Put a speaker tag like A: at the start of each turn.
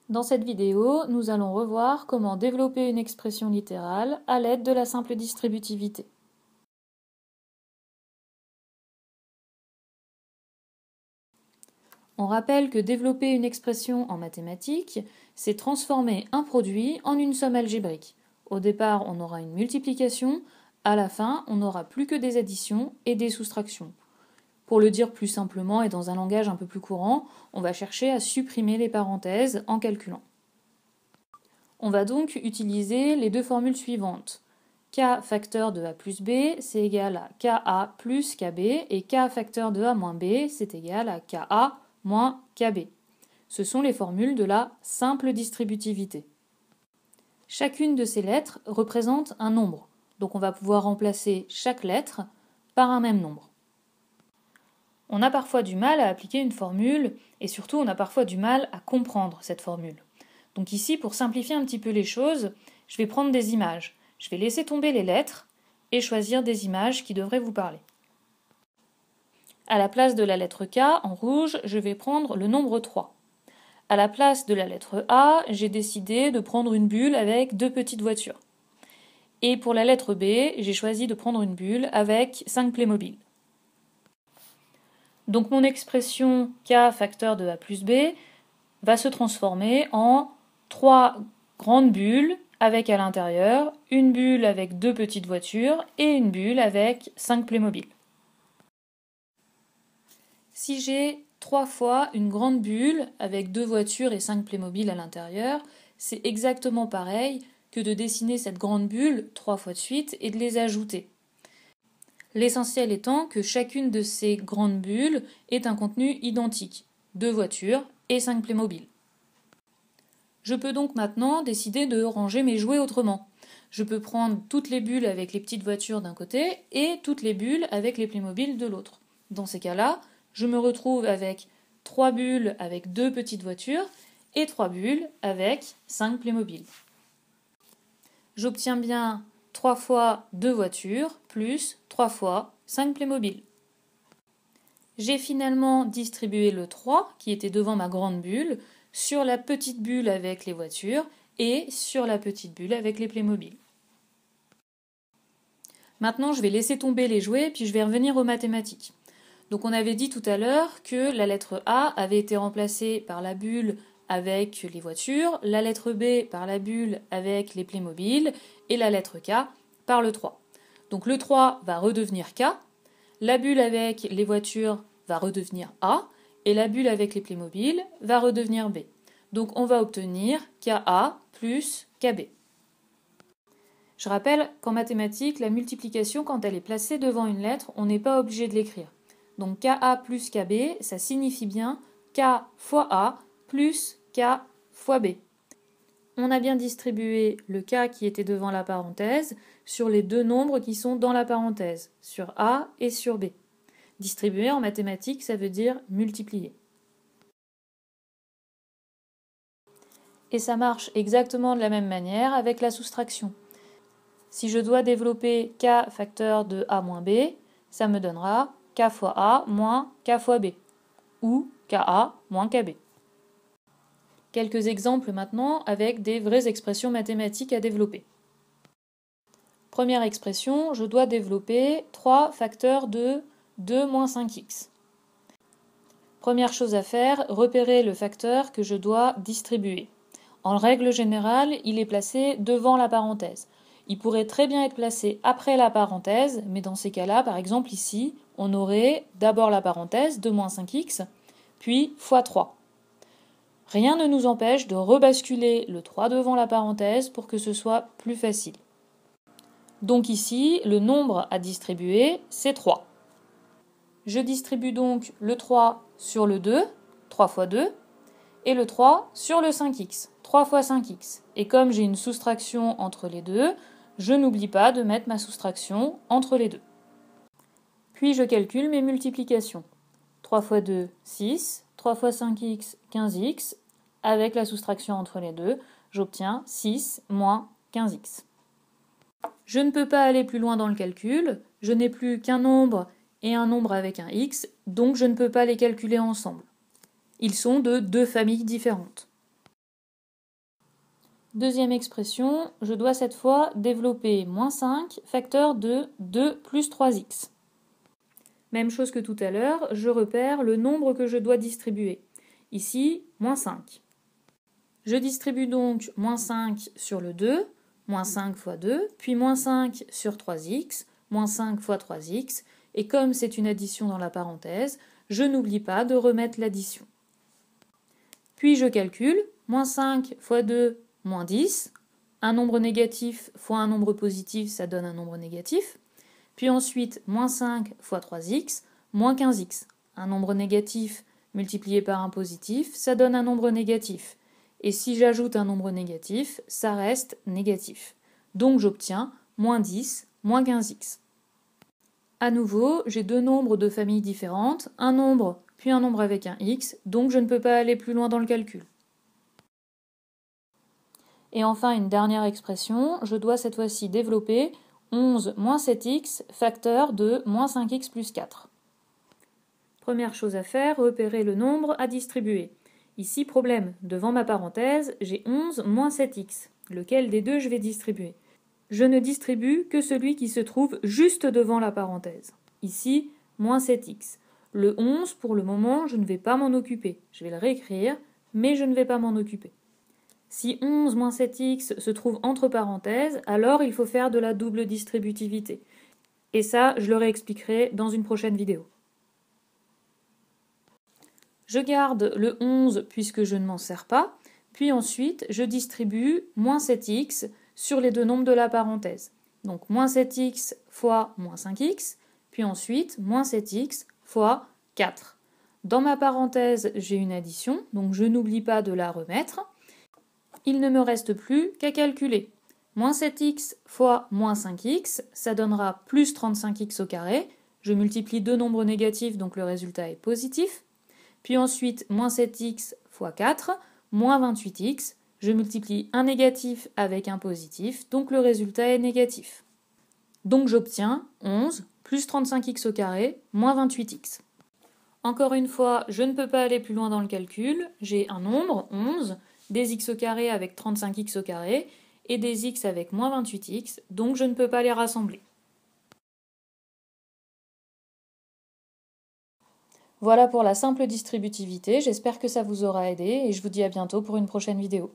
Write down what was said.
A: Dans cette vidéo, nous allons revoir comment développer une expression littérale à l'aide de la simple distributivité. On rappelle que développer une expression en mathématiques, c'est transformer un produit en une somme algébrique. Au départ, on aura une multiplication, à la fin, on n'aura plus que des additions et des soustractions. Pour le dire plus simplement et dans un langage un peu plus courant, on va chercher à supprimer les parenthèses en calculant. On va donc utiliser les deux formules suivantes. K facteur de A plus B, c'est égal à KA plus KB, et K facteur de A moins B, c'est égal à KA moins KB. Ce sont les formules de la simple distributivité. Chacune de ces lettres représente un nombre, donc on va pouvoir remplacer chaque lettre par un même nombre. On a parfois du mal à appliquer une formule, et surtout on a parfois du mal à comprendre cette formule. Donc ici, pour simplifier un petit peu les choses, je vais prendre des images. Je vais laisser tomber les lettres et choisir des images qui devraient vous parler. À la place de la lettre K, en rouge, je vais prendre le nombre 3. À la place de la lettre A, j'ai décidé de prendre une bulle avec deux petites voitures. Et pour la lettre B, j'ai choisi de prendre une bulle avec 5 Playmobil. Donc mon expression K facteur de A plus B va se transformer en 3 grandes bulles avec à l'intérieur une bulle avec deux petites voitures et une bulle avec 5 Playmobil. Si j'ai 3 fois une grande bulle avec deux voitures et 5 Playmobil à l'intérieur, c'est exactement pareil que de dessiner cette grande bulle 3 fois de suite et de les ajouter. L'essentiel étant que chacune de ces grandes bulles ait un contenu identique, deux voitures et 5 Playmobil. Je peux donc maintenant décider de ranger mes jouets autrement. Je peux prendre toutes les bulles avec les petites voitures d'un côté et toutes les bulles avec les Playmobil de l'autre. Dans ces cas-là, je me retrouve avec 3 bulles avec deux petites voitures et 3 bulles avec 5 Playmobil. J'obtiens bien 3 fois 2 voitures plus 3 fois 5 Playmobil. J'ai finalement distribué le 3 qui était devant ma grande bulle sur la petite bulle avec les voitures et sur la petite bulle avec les Playmobil. Maintenant, je vais laisser tomber les jouets puis je vais revenir aux mathématiques. Donc on avait dit tout à l'heure que la lettre A avait été remplacée par la bulle avec les voitures, la lettre B par la bulle avec les Playmobil et la lettre K par le 3. Donc le 3 va redevenir K, la bulle avec les voitures va redevenir A, et la bulle avec les Playmobil va redevenir B. Donc on va obtenir KA plus KB. Je rappelle qu'en mathématiques, la multiplication, quand elle est placée devant une lettre, on n'est pas obligé de l'écrire. Donc KA plus KB, ça signifie bien K fois A plus K fois B. On a bien distribué le K qui était devant la parenthèse sur les deux nombres qui sont dans la parenthèse, sur A et sur B. Distribuer en mathématiques, ça veut dire multiplier. Et ça marche exactement de la même manière avec la soustraction. Si je dois développer K facteur de A moins B, ça me donnera K fois A moins K fois B, ou KA moins KB. Quelques exemples maintenant avec des vraies expressions mathématiques à développer. Première expression, je dois développer 3 facteurs de 2 moins 5x. Première chose à faire, repérer le facteur que je dois distribuer. En règle générale, il est placé devant la parenthèse. Il pourrait très bien être placé après la parenthèse, mais dans ces cas-là, par exemple ici, on aurait d'abord la parenthèse 2 moins 5x, puis fois 3. Rien ne nous empêche de rebasculer le 3 devant la parenthèse pour que ce soit plus facile. Donc ici, le nombre à distribuer, c'est 3. Je distribue donc le 3 sur le 2, 3 fois 2, et le 3 sur le 5x, 3 fois 5x. Et comme j'ai une soustraction entre les deux, je n'oublie pas de mettre ma soustraction entre les deux. Puis je calcule mes multiplications. 3 fois 2, 6, 3 fois 5x, 15x. Avec la soustraction entre les deux, j'obtiens 6 moins 15x. Je ne peux pas aller plus loin dans le calcul, je n'ai plus qu'un nombre et un nombre avec un x, donc je ne peux pas les calculer ensemble. Ils sont de deux familles différentes. Deuxième expression, je dois cette fois développer moins 5 facteur de 2 plus 3x. Même chose que tout à l'heure, je repère le nombre que je dois distribuer. Ici, moins 5. Je distribue donc moins 5 sur le 2, moins 5 fois 2, puis moins 5 sur 3x, moins 5 fois 3x, et comme c'est une addition dans la parenthèse, je n'oublie pas de remettre l'addition. Puis je calcule, moins 5 fois 2, moins 10, un nombre négatif fois un nombre positif, ça donne un nombre négatif, puis ensuite moins 5 fois 3x, moins 15x, un nombre négatif multiplié par un positif, ça donne un nombre négatif. Et si j'ajoute un nombre négatif, ça reste négatif. Donc j'obtiens moins 10, moins 15x. À nouveau, j'ai deux nombres de familles différentes, un nombre puis un nombre avec un x, donc je ne peux pas aller plus loin dans le calcul. Et enfin, une dernière expression, je dois cette fois-ci développer 11 moins 7x facteur de moins 5x plus 4. Première chose à faire, repérer le nombre à distribuer. Ici, problème, devant ma parenthèse, j'ai 11 moins 7x. Lequel des deux je vais distribuer? Je ne distribue que celui qui se trouve juste devant la parenthèse. Ici, moins 7x. Le 11, pour le moment, je ne vais pas m'en occuper. Je vais le réécrire, mais je ne vais pas m'en occuper. Si 11 moins 7x se trouve entre parenthèses, alors il faut faire de la double distributivité. Et ça, je le réexpliquerai dans une prochaine vidéo. Je garde le 11 puisque je ne m'en sers pas, puis ensuite je distribue moins 7x sur les deux nombres de la parenthèse. Donc moins 7x fois moins 5x, puis ensuite moins 7x fois 4. Dans ma parenthèse, j'ai une addition, donc je n'oublie pas de la remettre. Il ne me reste plus qu'à calculer. Moins 7x fois moins 5x, ça donnera plus 35x au carré. Je multiplie deux nombres négatifs, donc le résultat est positif. Puis ensuite, moins 7x fois 4, moins 28x. Je multiplie un négatif avec un positif, donc le résultat est négatif. Donc j'obtiens 11 plus 35x au carré, moins 28x. Encore une fois, je ne peux pas aller plus loin dans le calcul. J'ai un nombre, 11, des x au carré avec 35x au carré, et des x avec moins 28x, donc je ne peux pas les rassembler. Voilà pour la simple distributivité, j'espère que ça vous aura aidé et je vous dis à bientôt pour une prochaine vidéo.